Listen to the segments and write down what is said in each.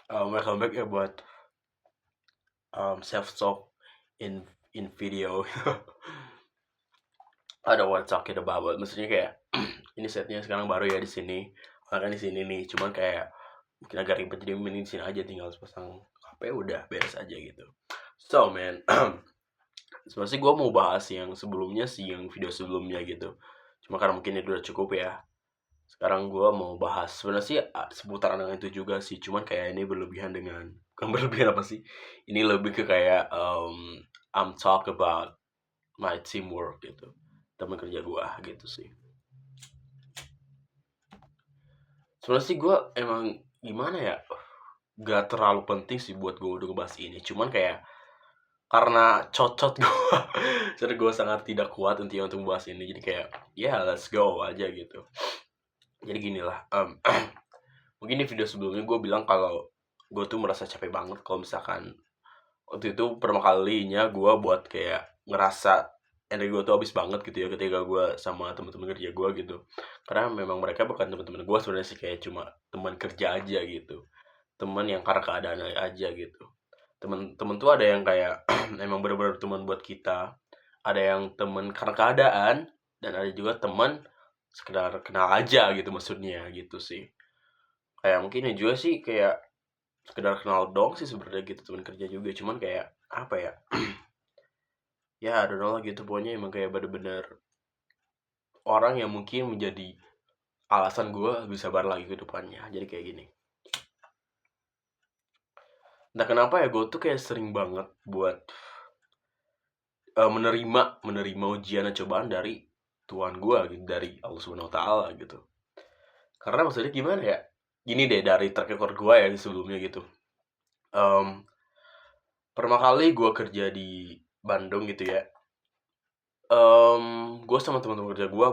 Welcome back ya buat self talk in video. I don't want talking about it. Maksudnya kayak ini setnya sekarang baru ya di sini. Kan di sini nih, cuman kayak mungkin agak ribet jadi mending di sini aja tinggal pasang HP udah beres aja gitu. So man, sebenarnya gue mau bahas yang sebelumnya sih, yang video sebelumnya gitu. Cuma karena mungkin itu udah cukup ya. Sekarang gue mau bahas sebenarnya sih seputaran dengan itu juga sih, cuman kayak ini berlebihan dengan bukan berlebihan apa sih? Ini lebih ke kayak I'm talk about my teamwork gitu, teman kerja gue gitu sih. Sebenarnya sih gue emang gimana ya, gak terlalu penting sih buat gue udah ngebahas ini, cuman kayak karena cocot gue, jadi gue sangat tidak kuat untuk membahas ini, jadi kayak ya let's go aja gitu. Jadi gini lah, mungkin di video sebelumnya gue bilang kalau gue tuh merasa capek banget kalau misalkan waktu itu pertama kalinya gue buat kayak ngerasa energi gue tuh habis banget gitu ya ketika gue sama teman-teman kerja gue gitu, karena memang mereka bukan teman-teman gue sebenarnya sih, kayak cuma teman kerja aja gitu, teman yang karena keadaan aja gitu. Temen tuh ada yang kayak emang bener-bener teman buat kita, ada yang teman karena keadaan, dan ada juga teman sekedar kenal aja gitu maksudnya gitu sih. Kayak mungkin ya juga sih kayak sekedar kenal dong sih sebenarnya gitu, teman kerja juga, cuman kayak apa ya, ya I don't know lah gitu, pokoknya emang kayak bener-bener orang yang mungkin menjadi alasan gue bisa bareng lagi ke depannya. Jadi kayak gini, entah kenapa ya gue tuh kayak sering banget buat menerima ujian dan cobaan dari Tuhan gue gitu, dari Allah Subhanahu Wa Taala gitu. Karena maksudnya gimana ya, gini deh, dari track record gue ya sebelumnya gitu. um, Pertama kali gue kerja di Bandung gitu ya, gue sama teman-teman kerja gue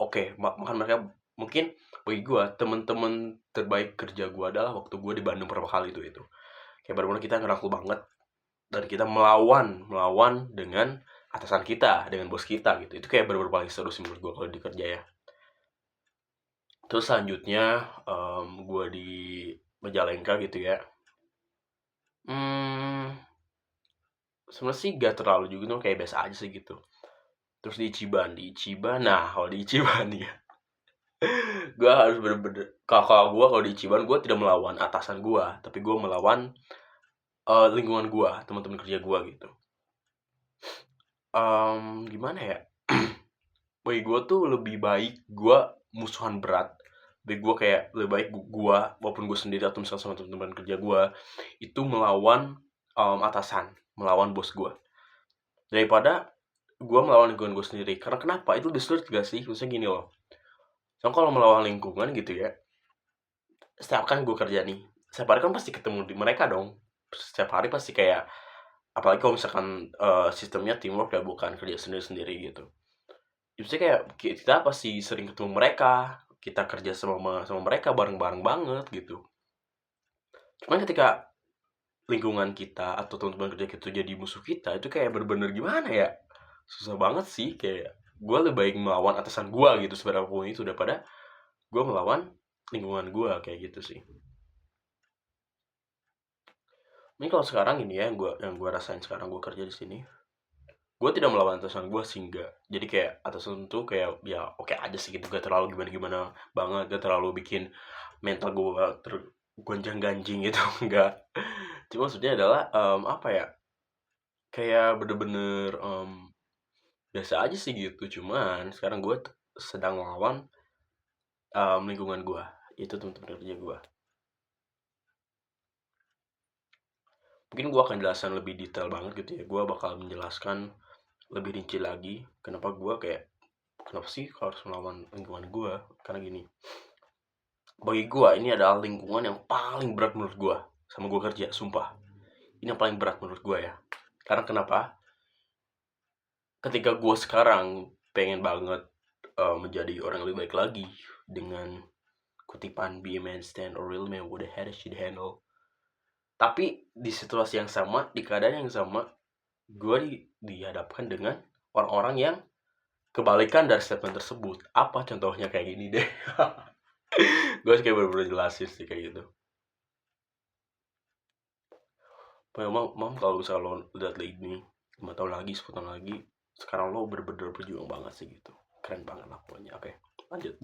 oke, makan mereka mungkin bagi gue teman-teman terbaik kerja gue adalah waktu gue di Bandung pertama kali itu kayak benar-benar kita ngerangkul banget, dan kita melawan melawan dengan atasan kita, dengan bos kita gitu. Itu kayak benar-benar paling seru sih menurut gue kalau di kerja ya. Terus selanjutnya gue di Majalengka gitu ya. hmm, Sebenarnya sih gak terlalu juga tuh, kayak biasa aja sih gitu. Terus di Ichiban, nah kalau di Ichiban nih ya, gue harus bener-bener, kalau di Ichiban gue tidak melawan atasan gue, tapi gue melawan lingkungan gue, teman-teman kerja gue gitu. Gimana ya, bagi gue tuh lebih baik gue musuhan berat, bagi gue kayak lebih baik gue walaupun gue sendiri atau misalnya sama teman-teman kerja gue itu melawan atasan, melawan bos gue, daripada gue melawan lingkungan gue sendiri. Karena kenapa, itu lebih sulit gak sih? Maksudnya gini loh, so kalau melawan lingkungan gitu ya, setiap kan gue kerja nih, setiap hari kan pasti ketemu di mereka dong, setiap hari pasti kayak, apalagi kalau misalkan sistemnya teamwork ya, bukan kerja sendiri-sendiri gitu. Jadi kayak kita pasti sering ketemu mereka, kita kerja sama mereka bareng-bareng banget gitu. Cuman ketika lingkungan kita atau teman-teman kerja kita jadi musuh kita, itu kayak bener-bener gimana ya, susah banget sih. Kayak gue lebih baik melawan atasan gue gitu seberapapun itu, daripada gue melawan lingkungan gue kayak gitu sih. Ini kalau sekarang ini ya, yang gue rasain sekarang gue kerja di sini, gue tidak melawan atasan gue sih, enggak. Jadi kayak atasan tuh kayak ya oke aja sih gitu, gak terlalu gimana gimana banget, gak terlalu bikin mental gue tergonjang ganjing gitu. Enggak. Cuma maksudnya adalah apa ya, kayak bener-bener biasa aja sih gitu. Cuman sekarang gue sedang melawan lingkungan gue, itu teman-teman kerja gue. Mungkin gue akan jelaskan lebih detail banget gitu ya, gue bakal menjelaskan lebih rinci lagi kenapa gue kayak, kenapa sih harus melawan lingkungan gue. Karena gini, bagi gue ini adalah lingkungan yang paling berat menurut gue sama gue kerja, sumpah. Ini yang paling berat menurut gue ya. Karena kenapa, ketika gue sekarang pengen banget menjadi orang yang lebih baik lagi, dengan kutipan be a man stand or real man with a head should handle, tapi di situasi yang sama, di keadaan yang sama, gue dihadapkan dengan orang-orang yang kebalikan dari statement tersebut. Apa contohnya? Kayak gini deh. Gue kayak bener-bener jelasin sih kayak gitu. memang mam kalau misalnya lo lihat ini 5 tahun lagi 10 tahun lagi sekarang lo bener-bener berjuang banget sih gitu, keren banget lah pokoknya. Oke, lanjut.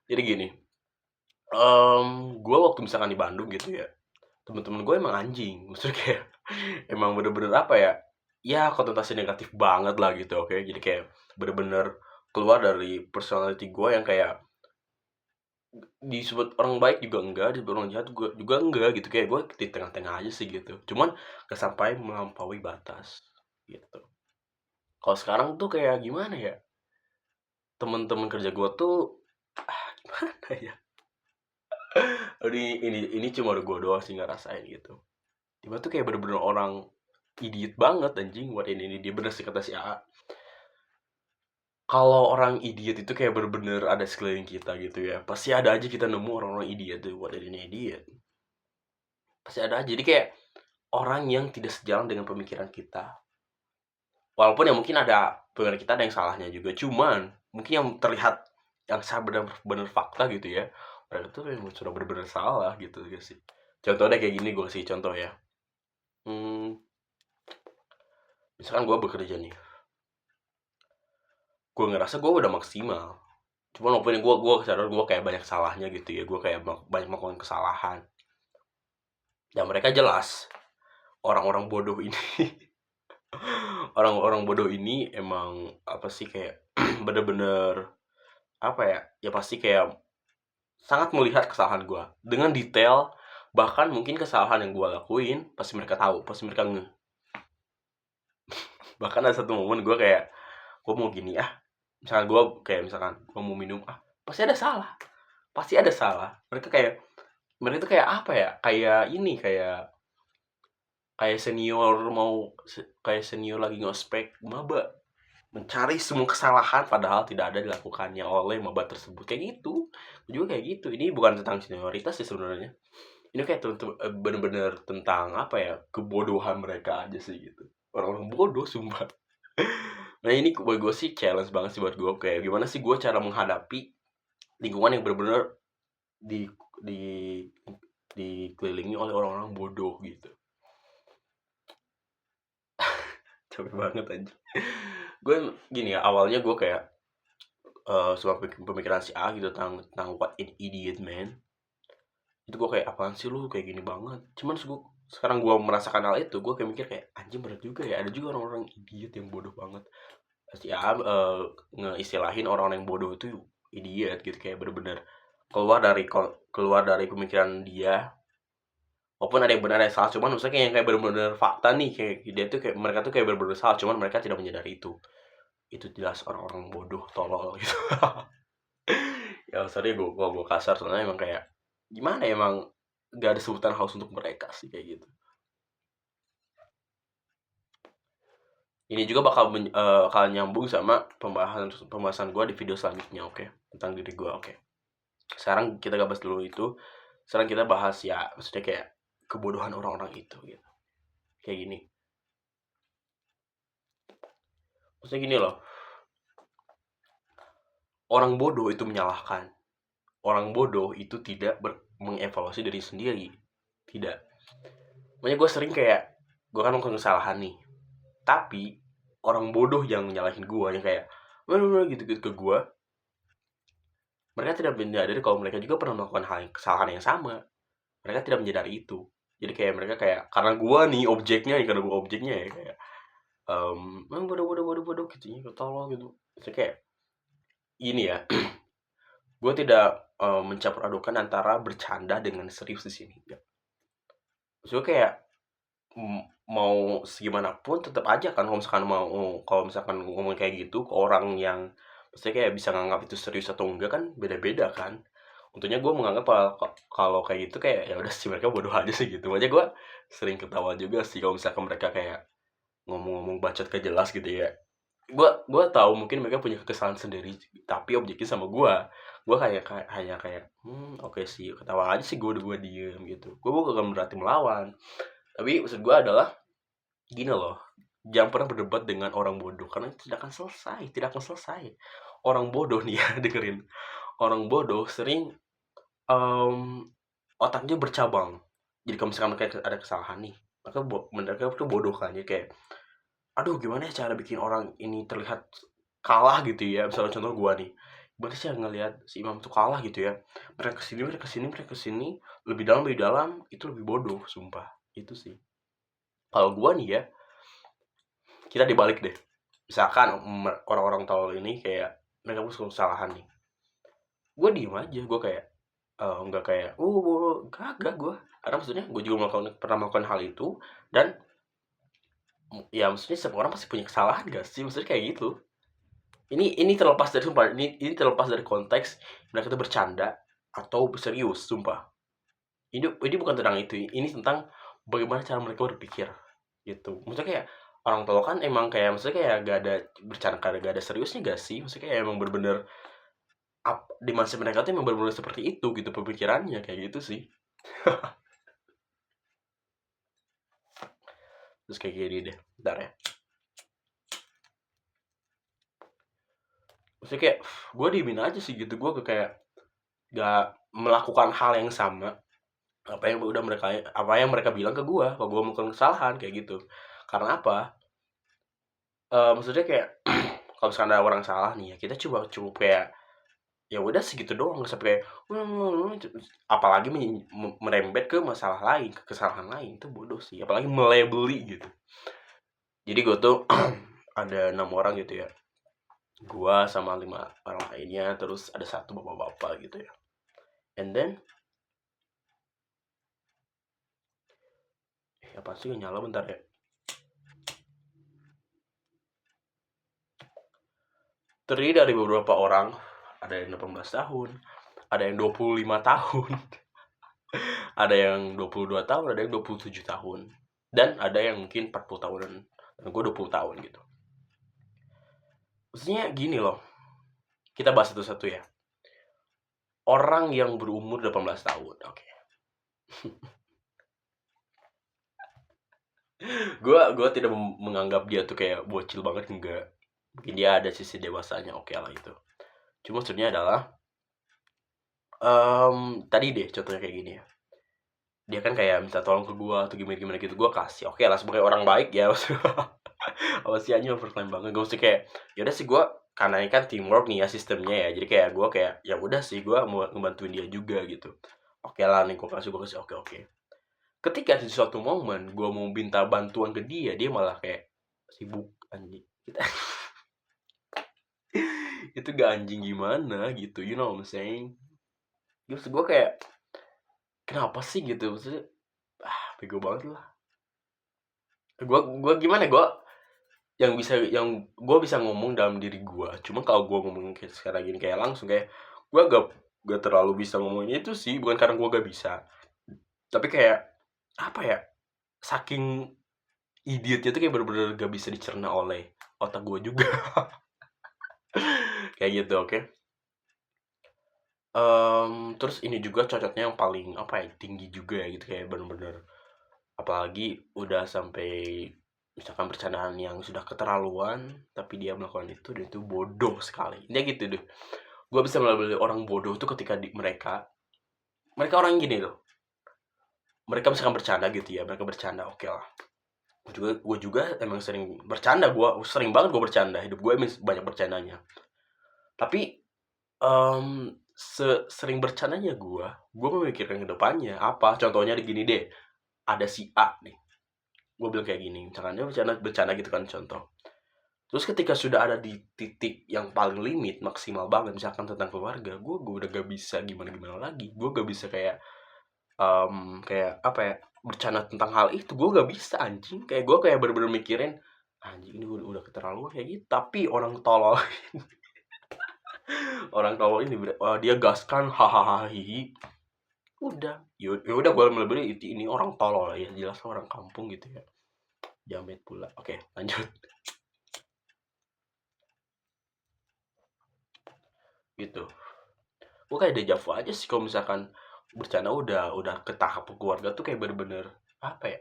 Jadi gini, gue waktu misalkan di Bandung gitu ya, temen-temen gue emang anjing, maksudnya kayak emang bener-bener apa ya, ya konotasi negatif banget lah gitu. Oke, jadi kayak bener-bener keluar dari personality gue yang kayak disebut orang baik juga enggak, disebut orang jahat juga enggak gitu, kayak gue di tengah-tengah aja sih gitu, cuman gak sampai melampaui batas gitu. Kalau sekarang tuh kayak gimana ya, temen-temen kerja gue tuh gimana ya, ini cuma gue doang sih nggak rasain gitu. Tiba tuh kayak bener-bener orang idiot banget anjing, buat ini dia bener sih kata si AA. Kalau orang idiot itu kayak bener-bener ada sekeliling kita gitu ya, pasti ada aja kita nemu orang-orang idiot tuh, buat ini idiot. Pasti ada aja. Jadi kayak orang yang tidak sejalan dengan pemikiran kita. Walaupun ya mungkin ada pemikiran kita ada yang salahnya juga, cuman mungkin yang terlihat yang saya benar-benar fakta gitu ya, mereka tuh memang sudah benar-benar salah gitu ya sih. Contohnya kayak gini, gue kasih contoh ya. Misalkan gue bekerja nih, gue ngerasa gue udah maksimal. Cuman walaupun gue sadar gue kayak banyak salahnya gitu ya, gue kayak banyak melakukan kesalahan. Dan mereka jelas orang-orang bodoh ini, orang-orang bodoh ini emang apa sih kayak bener-bener apa ya, ya pasti kayak sangat melihat kesalahan gue dengan detail, bahkan mungkin kesalahan yang gue lakuin pasti mereka tahu, pasti mereka bahkan ada satu momen gue kayak gue mau gini misalkan gue kayak misalkan gue mau minum pasti ada salah, pasti ada salah. Mereka tuh kayak apa ya, kayak ini kayak senior kayak senior lagi ngospek maba, mencari semua kesalahan padahal tidak ada dilakukannya oleh maba tersebut, kayak gitu. Gue juga kayak gitu. Ini bukan tentang senioritas sih sebenarnya, ini kayak bener-bener tentang apa ya, kebodohan mereka aja sih gitu, orang-orang bodoh sumpah. Nah ini buat gue sih challenge banget sih buat gue, kayak gimana sih gue cara menghadapi lingkungan yang bener-bener di di dikelilingi oleh orang-orang bodoh gitu. Capek banget aja. Gue gini ya, awalnya gue kayak suka pemikiran si A gitu tentang what an idiot man. Itu gue kayak apaan sih lu kayak gini banget. Cuman sekarang gue merasakan hal itu, gue kayak mikir kayak anjing berat juga ya, ada juga orang-orang idiot yang bodoh banget. Si A ngeistilahin orang-orang yang bodoh itu idiot gitu, kayak bener-bener keluar dari pemikiran dia. Walaupun ada yang benar ada yang salah, cuman maksudnya kayak yang kayak bener-bener fakta nih, kayak dia tuh kayak mereka tuh kayak bener-bener salah, cuman mereka tidak menyadari itu. Itu jelas orang-orang bodoh tolol gitu. Ya sorry gue kasar, soalnya emang kayak gimana ya, emang gak ada sebutan halus untuk mereka sih kayak gitu. Ini juga bakal nyambung sama pembahasan gue di video selanjutnya, oke? Tentang diri gue, oke? Sekarang kita gak bahas dulu itu. Sekarang kita bahas ya, maksudnya kayak kebodohan orang-orang itu gitu. Kayak gini. Maksudnya gini loh. Orang bodoh itu menyalahkan. Orang bodoh itu tidak mengevaluasi diri sendiri. Tidak. Makanya gue sering kayak, gue kan melakukan kesalahan nih. Tapi, orang bodoh yang nyalahin gue, yang kayak, gitu-gitu ke gue, mereka tidak menyadari kalau mereka juga pernah melakukan kesalahan yang sama. Mereka tidak menyadari itu. Jadi kayak mereka kayak, karena gue nih objeknya, karena gue objeknya ya, kayak, bodoh gitu, tolong gitu. Jadi kayak, ini ya, gue tidak mencampur adukan antara bercanda dengan serius di sini. So kayak mau segimanapun tetap aja kan, kalau misalkan ngomong kayak gitu ke orang yang maksudnya kayak bisa nganggap itu serius atau enggak kan beda-beda kan. Untungnya gue menganggap kalau kayak gitu kayak ya udah sih, mereka bodoh aja sih gitu. Makanya gue sering ketawa juga sih kalau misalkan mereka kayak ngomong-ngomong bacot gak jelas gitu ya. Gue tahu mungkin mereka punya kekesalan sendiri, tapi objeknya sama gue kayak hanya kayak oke sih, ketawa aja sih, gue diem gitu. Gue bukan berarti melawan, tapi maksud gue adalah gini loh, jangan pernah berdebat dengan orang bodoh karena itu tidak akan selesai. Orang bodoh nih ya, dengerin, orang bodoh sering otaknya bercabang. Jadi kalau misalkan mereka ada kesalahan nih, mereka tuh bodoh kan, jadi kayak aduh gimana ya cara bikin orang ini terlihat kalah gitu ya, misalnya contoh gua nih, gimana sih ngelihat si Imam tuh kalah gitu ya, mereka kesini, lebih dalam, itu lebih bodoh sumpah, itu sih. Kalau gua nih ya, kita dibalik deh, misalkan orang-orang tolol ini kayak mereka punya kesalahan nih, gua diem aja, gua kayak nggak kayak kagak gua, karena maksudnya gua juga pernah melakukan hal itu, dan ya maksudnya setiap orang pasti punya kesalahan gak sih, maksudnya kayak gitu. Ini terlepas dari sumpah, ini terlepas dari konteks mereka itu bercanda atau serius, sumpah. Ini bukan tentang itu, ini tentang bagaimana cara mereka berpikir, gitu. Maksudnya kayak orang tua kan emang kayak maksudnya kayak gak ada bercanda, gak ada seriusnya gak sih? Maksudnya kayak emang bener-bener di masa mereka tuh emang bener-bener seperti itu gitu pemikirannya, kayak gitu sih. Terus kayak gini deh, bentar ya. Maksudnya kayak gue diemin aja sih gitu, gue kayak gak melakukan hal yang sama apa yang mereka bilang ke gue kalau gue melakukan kesalahan kayak gitu. Karena apa? Maksudnya kayak kalau misalkan ada orang salah nih ya, kita coba cukup kayak ya udah segitu doang, nggak sampai kayak apalagi merembet ke masalah lain, ke kesalahan lain, itu bodoh sih, apalagi melebeli gitu. Jadi gue tuh ada 6 orang gitu ya, gua sama 5 orang lainnya, terus ada satu bapak-bapak gitu ya, and then apa sih nyala, bentar ya. Terdiri dari beberapa orang, ada yang 18 tahun, ada yang 25 tahun, ada yang 22 tahun, ada yang 27 tahun, dan ada yang mungkin 40 tahunan, dan gue 20 tahun gitu. Maksudnya gini loh, kita bahas satu-satu ya. Orang yang berumur 18 tahun, oke. Gue tidak menganggap dia tuh kayak bocil banget, enggak. Mungkin dia ada sisi dewasanya, oke lah itu. Cuma maksudnya adalah tadi deh contohnya kayak gini ya. Dia kan kayak minta tolong ke gua atau gimana-gimana gitu, gua kasih. Oke lah sebagai orang baik ya. Apa sih anjing overtime banget. Gua sih kayak ya udah sih gua, karena ini kan teamwork nih ya sistemnya ya. Jadi kayak gua kayak ya udah sih gua mau ngebantuin dia juga gitu. Oke lah nih gua kasih oke oke. Ketika di suatu momen gua mau minta bantuan ke dia, dia malah kayak sibuk anjing. Itu gak anjing gimana gitu, you know what I'm saying? Terus gua kayak kenapa sih gitu, maksudnya bego banget lah. Gua gimana, yang gue bisa ngomong dalam diri gue, cuma kalau gue ngomong kayak sekarang gini kayak langsung kayak gue gak terlalu bisa ngomongnya itu sih, bukan karena gue gak bisa, tapi kayak apa ya, saking idiotnya tuh kayak bener-bener gak bisa dicerna oleh otak gue juga. Kayak gitu, oke. Terus ini juga cocoknya yang paling apa ya, tinggi juga ya gitu, kayak bener-bener apalagi udah sampai misalkan bercandaan yang sudah keterlaluan tapi dia melakukan itu, dan itu bodoh sekali, dia gitu deh. Gue bisa melabeli orang bodoh tuh ketika mereka orang gini loh, mereka misalkan bercanda gitu ya, mereka bercanda oke lah, gue juga emang sering bercanda, gue sering banget gue bercanda, hidup gue emang banyak bercandanya, tapi sering bercandanya gue memikirkan ke depannya apa, contohnya gini deh, ada si A nih, gue bilang kayak gini, misalkan dia bercanda bercanda gitu kan, contoh. Terus ketika sudah ada di titik yang paling limit maksimal banget, misalkan tentang keluarga, gue udah gak bisa gimana gimana lagi, gue gak bisa kayak kayak apa ya, bercanda tentang hal itu, gue gak bisa anjing, kayak gue kayak bener-bener mikirin anjing ini udah keterlaluan kayak gitu, tapi orang tolol orang tolol ini dia gaskan hahaha hihi, udah ya udah gue melebeli ini orang tolol ya, jelas orang kampung gitu ya, jamet pula. Oke lanjut. Gitu, gue kayak dejavu aja sih kalau misalkan bercanda udah ke tahap keluarga tuh, kayak bener-bener apa ya,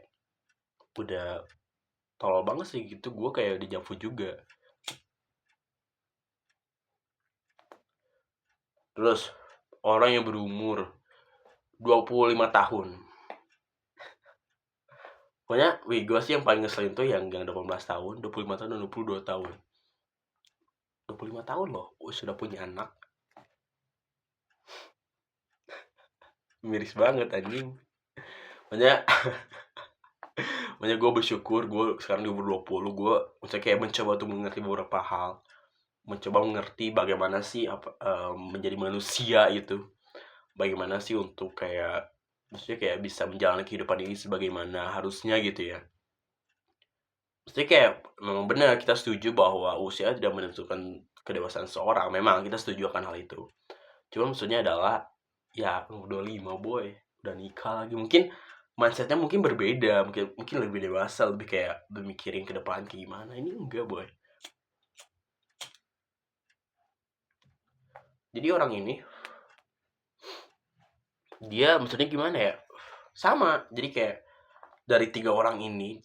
udah tolol banget sih gitu, gue kayak dejavu juga. Terus orang yang berumur 25 tahun, Pokoknya gue sih yang paling ngeselin tuh yang 18 tahun, 25 tahun, dan 22 tahun. 25 tahun loh, sudah punya anak. Miris banget anjing. Makanya makanya gue bersyukur gue sekarang di umur 20, gue maksudnya kayak mencoba untuk mengerti beberapa hal. Mencoba mengerti bagaimana sih menjadi manusia itu. Bagaimana sih untuk kayak maksudnya kayak bisa menjalani kehidupan ini sebagaimana harusnya gitu ya. Maksudnya kayak memang benar kita setuju bahwa usia tidak menentukan kedewasaan seseorang. Memang kita setuju akan hal itu. Cuma maksudnya adalah ya umur 25 boy, udah nikah lagi. Mungkin mindsetnya mungkin berbeda, mungkin lebih dewasa, lebih kayak bermikirin ke depan kayak gimana. Ini enggak boy. Jadi orang ini dia maksudnya gimana ya? Sama. Jadi kayak dari tiga orang ini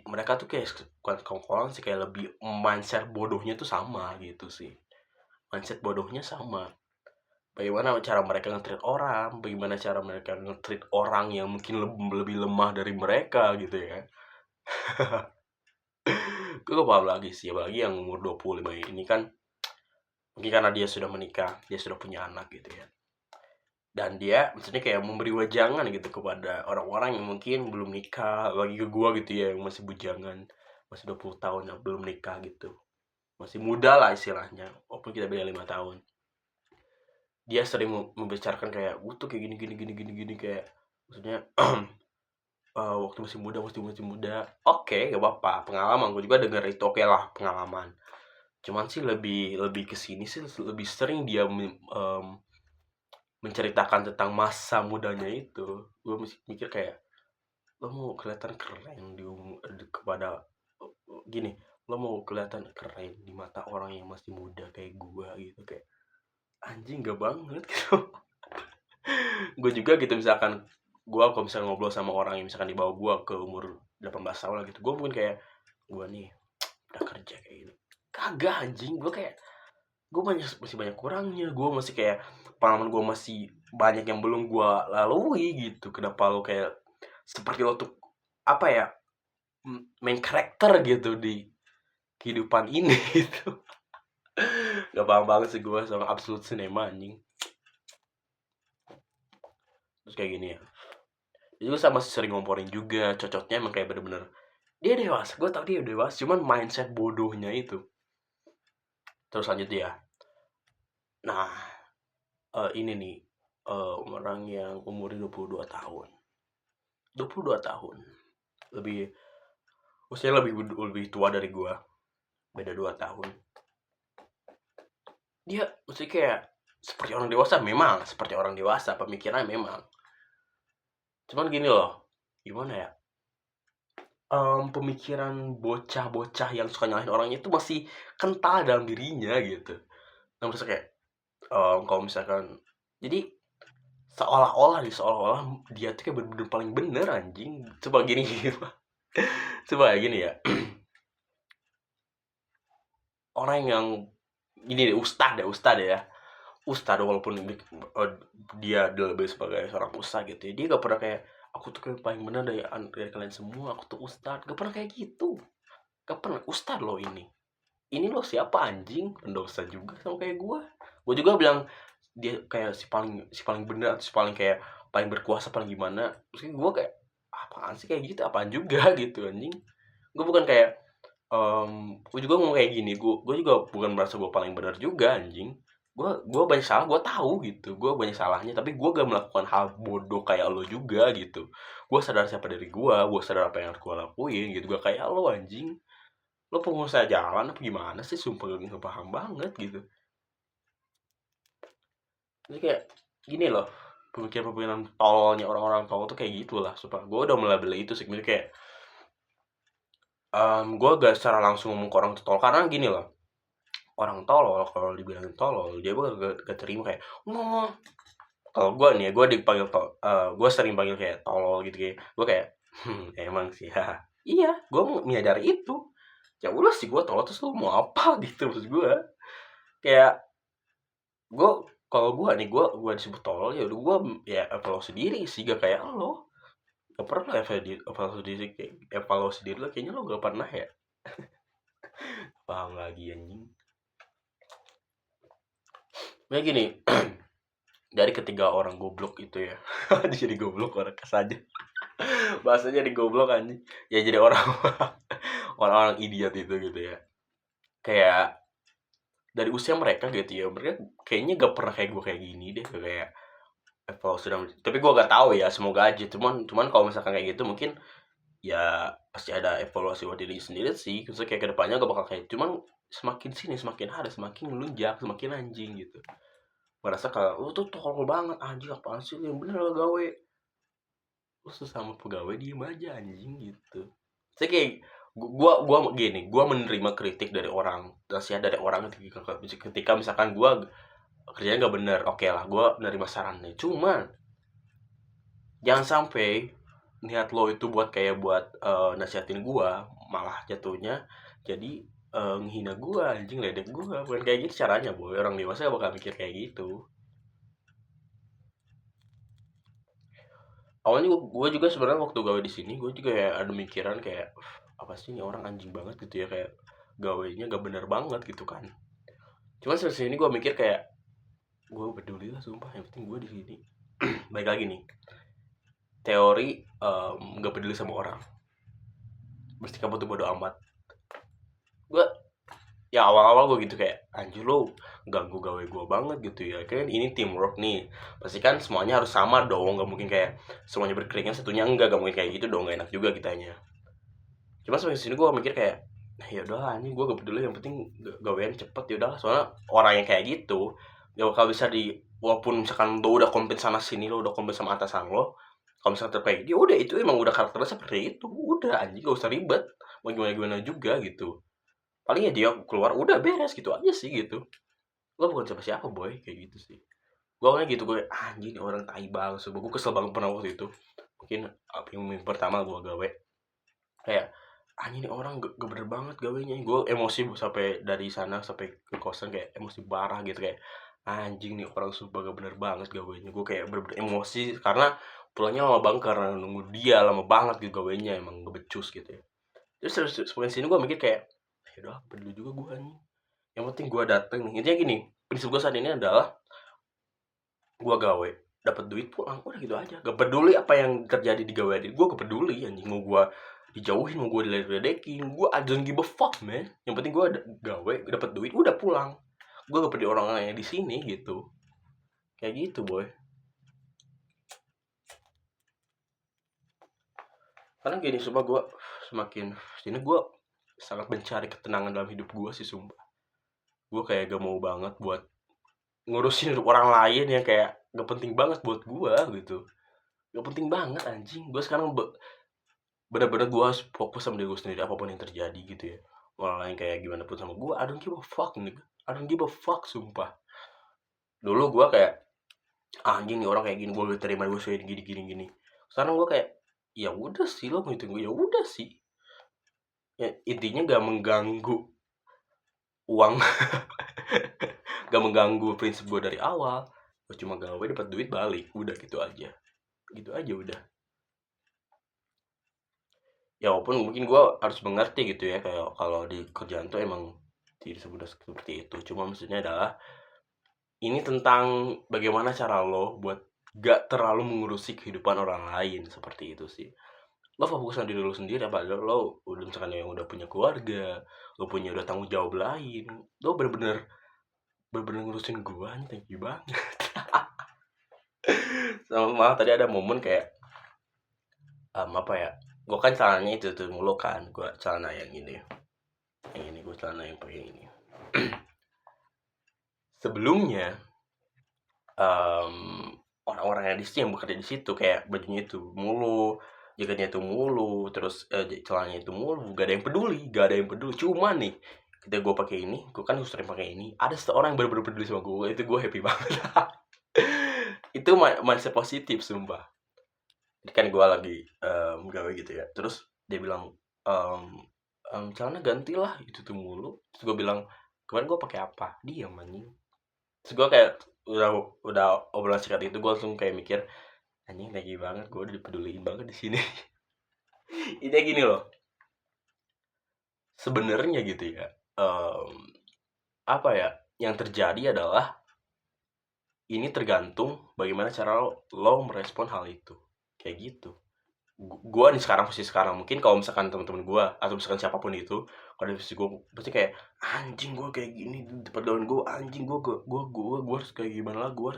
mereka tuh kayak bukan kongkolan sih, kayak lebih mindset bodohnya tuh sama gitu sih. Mindset bodohnya sama. Bagaimana cara mereka nge-treat orang, bagaimana cara mereka nge-treat orang yang mungkin lebih lemah dari mereka gitu ya. Gue gak paham lagi sih, apalagi yang umur 25 ini kan mungkin karena dia sudah menikah, dia sudah punya anak gitu ya. Dan dia maksudnya kayak memberi wejangan gitu kepada orang-orang yang mungkin belum nikah, lagi ke gua gitu ya, yang masih bujangan, masih 20 tahun yang belum nikah gitu. Masih muda lah istilahnya, walaupun kita beda 5 tahun. Dia sering membicarakan kayak, gue tuh kayak gini, kayak maksudnya waktu masih muda. Oke, gak apa-apa, pengalaman. Gue juga denger itu, oke lah, pengalaman. Cuman sih lebih lebih ke sini sih lebih sering dia menceritakan tentang masa mudanya itu. Gue mikir kayak, lo mau kelihatan keren kepada gini, lo mau kelihatan keren di mata orang yang masih muda kayak gue gitu, kayak anjing gak banget gitu. Gue juga gitu, misalkan gue kalau misalnya ngobrol sama orang yang misalkan di bawah gue ke umur 18 tahun lah gitu, gue mungkin kayak gue nih udah kerja kayak gitu, kagak anjing. Gue kayak gue masih banyak kurangnya, gue masih kayak pengalaman gue masih banyak yang belum gue lalui gitu. Kenapa lo kayak seperti lo tuh apa ya, main karakter gitu di kehidupan ini gitu. Gak paham banget sih gue sama Absolute Cinema anjing. Terus kayak gini ya, itu sama sering ngomporin juga, cocoknya emang kayak bener-bener dia dewasa. Gue tau dia dewasa, cuman mindset bodohnya itu. Terus lanjut ya. Nah, ini nih orang yang umurnya 22 tahun. 22 tahun. Lebih usianya lebih tua dari gua. Beda 2 tahun. Dia mesti kayak seperti orang dewasa, memang seperti orang dewasa, pemikirannya memang. Cuman gini loh, gimana ya? Pemikiran bocah-bocah yang suka nyalahin orang itu masih kental dalam dirinya gitu. Nah, maksudnya kayak kalau misalkan jadi seolah-olah dia tuh kayak bener-bener paling bener anjing. Coba gini gitu. Coba ya gini ya. Orang yang gini deh, ustad ya. Ustad walaupun dia lebih sebagai seorang ustad gitu ya, dia gak pernah kayak aku tuh kayak paling bener dari kalian semua, aku tuh ustad. Gak pernah kayak gitu. Gak pernah. Ustad loh ini lo siapa anjing, pendosa juga sama kayak gue juga bilang dia kayak si paling bener atau si paling kayak paling berkuasa paling gimana. Terus gue kayak apaan sih kayak gitu, apaan juga gitu anjing. Gue bukan kayak gue juga ngomong kayak gini, gue juga bukan merasa gue paling benar juga anjing. Gue banyak salah, gue tahu gitu, gue banyak salahnya, tapi gue gak melakukan hal bodoh kayak lo juga gitu. Gue sadar siapa dari gue sadar apa yang harus gue lakuin gitu. Gue kayak lo anjing, lo pengusaha jalan apa gimana sih, sumpah gak paham banget gitu. Jadi kayak gini loh, pemikiran tololnya orang-orang tolol tuh kayak gitu lah. Sumpah gue udah melabeli itu sih, kayak gue gak secara langsung ngomong ke orang tuh tolol, karena gini loh, orang tolol kalau dibilangin tolol dia gak terima kayak ngomong. Kalau gue nih, gue dipanggil gue sering panggil kayak tolol gitu kayak gue kayak emang sih ya. Iya, gue menyadari itu. Ya udah sih, gue tolol terus lo mau apa gitu. Maksud gue kayak gue, kalau gue nih, gue disebut tolol ya udah, gue ya evaluasi sendiri sih, gak kayak lo. Gak pernah evaluasi diri lo, kayaknya lo gak pernah ya. Paham lagi anjing. Kayak gini, dari ketiga orang goblok itu ya. Jadi goblok orang kesaja. Bahasanya di goblok anjing. Ya jadi orang orang-orang idiot itu gitu ya. Kayak dari usia mereka gitu ya. Mereka kayaknya gak pernah kayak gue kayak gini deh, kayak evaluasi tapi gue gak tahu ya, semoga aja. Cuman kalau misalkan kayak gitu mungkin ya pasti ada evaluasi buat diri sendiri sih. Terus kayak kedepannya gak bakal kayak, cuman semakin sini semakin hari semakin melunjak, semakin anjing gitu. Merasa kalau lu tuh tolol banget anjing, apaan sih yang bener lo gawe, lu sesama pegawai diem aja anjing gitu. Saya kayak gua gini, gua menerima kritik dari orang, nasihat dari orang ketika misalkan gua kerjanya nggak bener, oke lah gua menerima sarannya. Cuman jangan sampai niat lo itu buat kayak buat nasihatin gua, malah jatuhnya jadi ngehina gua anjing, ledek gua. Bukan kayak gitu caranya boy, orang dewasa gak bakal mikir kayak gitu. Awalnya gue juga sebenarnya waktu gawe di sini gue juga ya ada mikiran kayak, apa sih ini orang anjing banget gitu ya, kayak gawainya gak bener banget gitu kan. Cuman sini gue mikir kayak, gue peduli lah sumpah, yang penting gue di sini. Baik lagi nih, teori gak peduli sama orang, mesti kamu tuh bodo amat. Gue ya awal-awal gue gitu kayak, anjir lo ganggu gawe gue banget gitu ya, kan ini teamwork nih, pasti kan semuanya harus sama dong, gak mungkin kayak semuanya berkeringat satunya enggak, gak mungkin kayak gitu dong, gak enak juga kitanya. Cuma sampai sini gue mikir kayak, nah ya udah anjing gue gak peduli, yang penting gawean cepet ya udah. Soalnya orang yang kayak gitu gak bakal bisa walaupun misalkan lo udah komplain sana sini, lo udah komplain sama atasan lo, kalau misalkan tetap kayak gitu, udah itu emang udah karakternya seperti itu, udah anjing gak usah ribet, mau gimana gimana juga gitu. Paling ya dia keluar udah beres gitu aja sih gitu. Lo bukan siapa siapa boy, kayak gitu sih. Gue awalnya gitu, gue anjing orang tai banget, so gue kesel banget pernah waktu itu. Mungkin yang pertama gue gawe kayak, anjing nih orang gak bener banget gawenya. Gue emosi sampai dari sana sampai ke kosan, kayak emosi parah gitu, kayak anjing nih orang sumpah gak bener banget gawenya. Gue kayak bener-bener emosi karena pulangnya lama banget, karena nunggu dia lama banget gitu gawenya, emang ngebecus gitu ya. Terus semakin sini gue mikir kayak, ya udah peduli juga gue anjing, yang penting gue dateng nih. Intinya gini, prinsip gue saat ini adalah gue gawe dapat duit pulang, udah gitu aja. Gak peduli apa yang terjadi di gawe gue, gak peduli anjing. Mau gue dijauhin, mau gue diledekin, gue I don't give a fuck man. Yang penting gue gawe dapat duit udah pulang. Gue gak peduli orang yang di sini gitu, kayak gitu boy. Karena gini, sumpah gue semakin sini gue sangat mencari ketenangan dalam hidup gue sih sumpah. Gue kayak gak mau banget buat ngurusin hidup orang lain yang kayak gak penting banget buat gue gitu. Gak penting banget anjing. Gue sekarang bener-bener gue harus fokus sama diri gue sendiri, apapun yang terjadi gitu ya. Orang lain kayak gimana pun sama gue, I don't give a fuck nigga. I don't give a fuck sumpah. Dulu gue kayak, anjing nih orang kayak gini, gue terima, gue sudah gini gini gini. Sekarang gue kayak, ya udah sih lo nghitung gue, ya udah sih. Ya, intinya gak mengganggu uang, gak mengganggu prinsip gue dari awal. Gue cuma gawe dapat duit balik, udah gitu aja. Gitu aja udah. Ya walaupun mungkin gue harus mengerti gitu ya, kayak kalau di kerjaan tuh emang tidak semudah seperti itu. Cuma maksudnya adalah ini tentang bagaimana cara lo buat gak terlalu mengurusi kehidupan orang lain, seperti itu sih. Lo fokus sama diri lo sendiri, apalagi lo udah misalkan yang udah punya keluarga, lo punya udah tanggung jawab lain, lo bener-bener ngurusin gua nih, thank you banget. Sama malah tadi ada momen kayak apa ya, gua kan celananya itu tuh mulu kan, gua celana yang ini gua celana yang pakai ini. Sebelumnya orang-orang yang di situ, yang bekerja di situ, kayak bajunya itu mulu, jaketnya itu mulu, terus celananya itu mulu, gak ada yang peduli, gak ada yang peduli. Cuma nih ketika gue pakai ini, gue kan sering pakai ini, ada seorang yang benar-benar peduli sama gue, itu gue happy banget. Itu mindset positif sumpah. Jadi kan gue lagi gawe gitu ya, terus dia bilang, celana gantilah itu tuh mulu. Terus gue bilang, kemarin gue pakai apa? Diam anjing. Terus gue kayak udah obrolan singkat itu, gue langsung kayak mikir, Anjing thank you banget, gue udah dipeduliin banget di sini. Ini gini loh, sebenarnya gitu ya. em, Apa ya? Yang terjadi adalah ini tergantung bagaimana cara lo merespon hal itu. Kayak gitu. Gua nih sekarang, posisi sekarang, mungkin kalau misalkan teman-teman gua atau misalkan siapapun itu, kalau di posisi gua pasti kayak anjing gua kayak gini di depan kawan gua, anjing gua harus kayak gimana lah, gua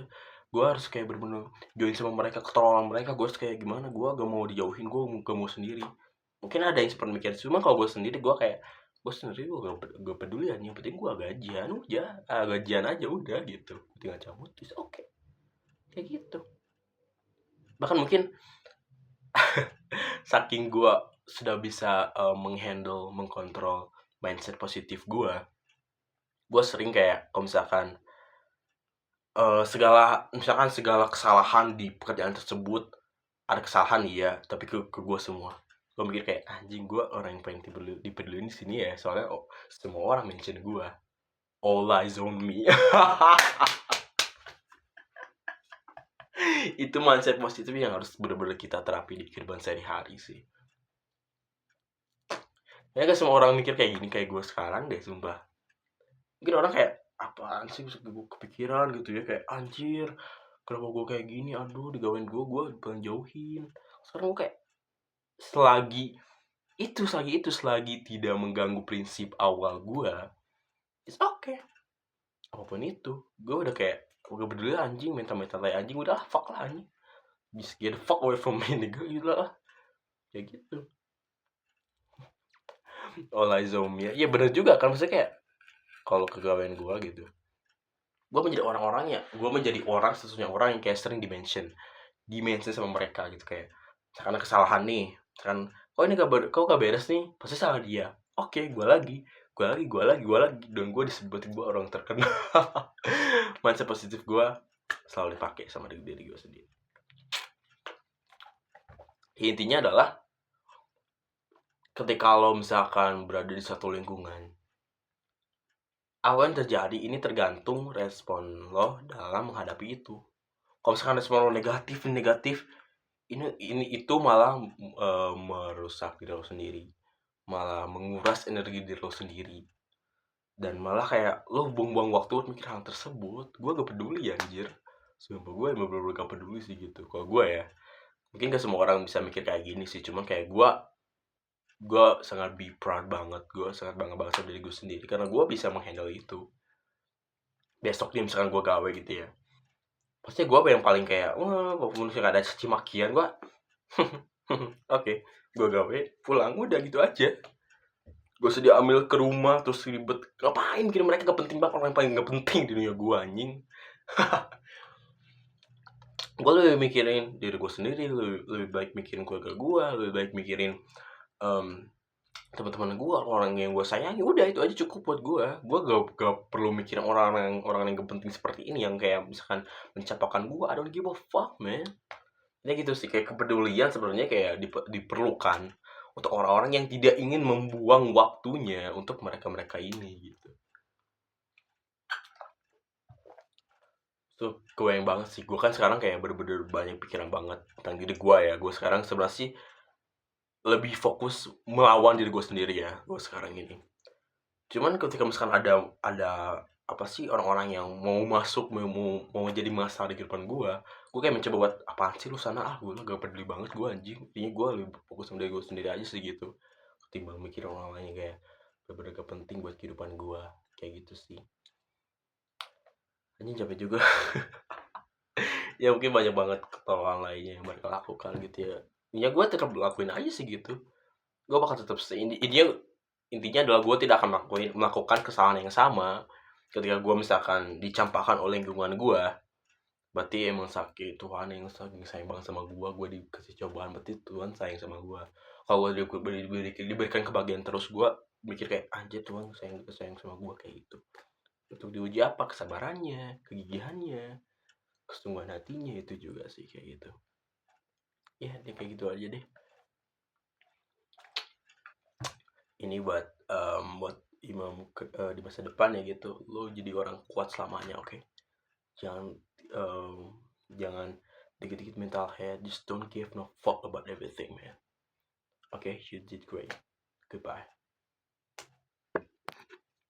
harus kayak bener-bener join sama mereka, ketolongan mereka, gua harus kayak gimana, gua gak mau dijauhin, gak mau sendiri. Mungkin ada yang seperti mikir, cuma kalau gua sendiri, gua gak peduli, yang penting gua gajian udah, gajian aja udah gitu, tinggal cabut, is oke, kayak gitu. Bahkan mungkin saking gue sudah bisa menghandle, mengkontrol mindset positif gue sering kayak kalau misalkan segala kesalahan di pekerjaan tersebut, ada kesalahan iya, tapi ke gue semua. Gue mikir kayak anjing, gue orang yang paling dipeduli di sini ya, soalnya semua orang mention gue, all eyes on me. Itu mindset positif yang harus benar-benar kita terapi di kehidupan sehari-hari sih. Ya gak semua orang mikir kayak gini kayak gue sekarang deh, sumpah. Mungkin orang kayak apaan sih, bisa gue kepikiran gitu ya, kayak anjir kenapa gue kayak gini, aduh digawain gue pengen jauhin. Sekarang gue kayak selagi tidak mengganggu prinsip awal gue, it's okay, apapun itu. Gue udah kayak gue peduli anjing, mental tai anjing, udah fuck lah anjing, just get the fuck away from me nigga, gitu lah, kayak gitu. All eyes on me, ya bener juga kan, maksudnya kayak kalau kegawaian gue gitu, gue menjadi orang sesungguhnya orang yang kayak sering dimention sama mereka gitu, kayak misalkan ada kesalahan nih, misalkan kok gak beres nih, pasti salah dia. Oke, gue lagi dan gue disebutin gue orang terkenal. Mindset positif gue selalu dipakai sama diri gue sendiri. Intinya adalah ketika lo misalkan berada di satu lingkungan, apa yang terjadi ini tergantung respon lo dalam menghadapi itu. Kalau misalkan respon lo negatif, ini itu malah merusak diri lo sendiri, malah menguras energi diri lo sendiri, dan malah kayak lo buang-buang waktu buat mikir hal tersebut. Gue gak peduli anjir, sumpah gue emang bener-bener gak peduli sih gitu. Kalau gue ya, mungkin gak semua orang bisa mikir kayak gini sih, cuman kayak gue sangat be proud banget, gue sangat bangga banget sama diri gue sendiri karena gue bisa menghandle itu. Besok nih misalkan gue gawe gitu ya, pasti gue yang paling kayak wah, walaupun misalkan ada caci makian, gue oke, gue gawe pulang udah gitu aja. Gue sedih ambil ke rumah terus ribet, ngapain mikirin mereka, gak penting banget, orang yang paling gak penting di dunia gue anjing. Gue lebih mikirin diri gue sendiri, lebih baik mikirin keluarga gue, lebih baik mikirin teman-teman gue, orang yang gue sayangi, udah itu aja cukup buat gue. Gak perlu mikirin orang yang gak penting seperti ini, yang kayak misalkan mencapakan gue. I don't give a fuck man. Ya gitu sih, kayak kepedulian sebenarnya kayak diperlukan untuk orang-orang yang tidak ingin membuang waktunya untuk mereka ini gitu. Tuh gue yang banget sih, gue kan sekarang kayak bener-bener banyak pikiran banget tentang diri gue ya. Gue sekarang sebenarnya sih lebih fokus melawan diri gue sendiri ya, gue sekarang ini. Cuman ketika misalkan ada apa sih, orang-orang yang mau masuk, mau jadi masalah di kehidupan gue kayak mencoba buat apaan sih lu sana, gue gak peduli banget gue anjing. Intinya gue lebih fokus sama diri gue sendiri aja sih gitu, ketimbang mikir orang lain kayak bener-bener gak penting buat kehidupan gue, kayak gitu sih. Anjing capek juga. Ya mungkin banyak banget ketolongan lainnya yang mereka lakukan gitu ya. Ya gue tetap lakuin aja sih gitu. Gue bakal tetap intinya adalah gue tidak akan melakukan kesalahan yang sama. Ketika gue misalkan dicampakkan oleh lingkungan gue, berarti emang sakit, Tuhan yang saking sayang banget sama gue dikasih cobaan, berarti Tuhan sayang sama gue. Kalau gue diberikan kebahagiaan terus, gue mikir kayak anjir, Tuhan sayang sama gue, kayak gitu. Untuk diuji apa? Kesabarannya, kegigihannya, kesungguhan hatinya, itu juga sih kayak gitu. Ya dia kayak gitu aja deh. Ini buat Imam di masa depan ya gitu, lo jadi orang kuat selamanya, oke? Jangan jangan dikit-dikit mental head, just don't give no fuck about everything, man. Okay, you did great. Goodbye.